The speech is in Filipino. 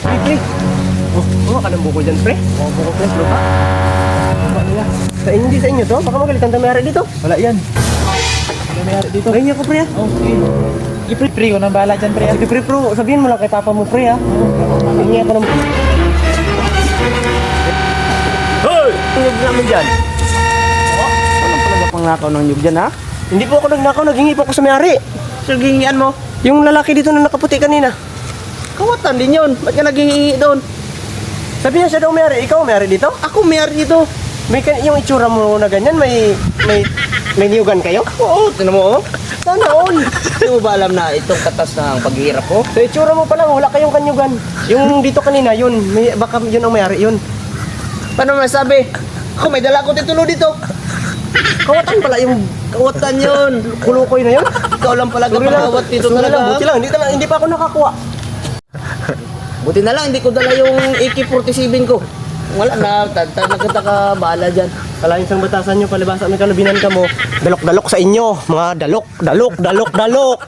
Pre. Oh, kanang buko dyan, pre. Oh, buko, pre. Lupa. Lupa nila. Hindi sa inyo to? Baka magalitan tayo mayari dito. Wala yan. Wala mayari dito. Ganyan ko, pre, ha? Okay. Sige, pre, ko nang bahala dyan, pre. Sige, pre, bro. Sabihin mo lang kay papa mo, pre, ha? Hindi ako naman. Hoy! Ang nyug namin dyan. Ano pala pang nakaw ng nyug dyan, ha? Hindi po ako nagnakaw. Naghingi po ako sa mayari. Sir, gingian mo? Yung lalaki dito na nakaputi kanina. Kawatan din yun. Ba't ka naghihingi doon? Sabi niya siya daw mayari. Ikaw mayari dito? Ako mayari dito. Yung itsura mo na ganyan, may niyugan kayo? Oo, tinan mo, oh. Sana all. Hindi mo ba alam na itong katas ng paghihirap ko? Sa itsura mo pa lang, wala kayong kanyugan. Yung dito kanina, yun. Baka yun ang mayari, yun. Paano masabi? Ako may dala ko titulo dito. Kawatan pala yung... Kawatan yun. Kulukoy na yun. Ikaw lang pala kapakawat dito Sorry talaga. lang, buti lang. Hindi pa ako nakakuha. Buti na lang, hindi ko dala yung AK-47 ko. Wala na, nagkataka bahala dyan. Kalahin sang batasan nyo, palibasa may kalubinan ka mo. Dalok-dalok sa inyo. Mga dalok.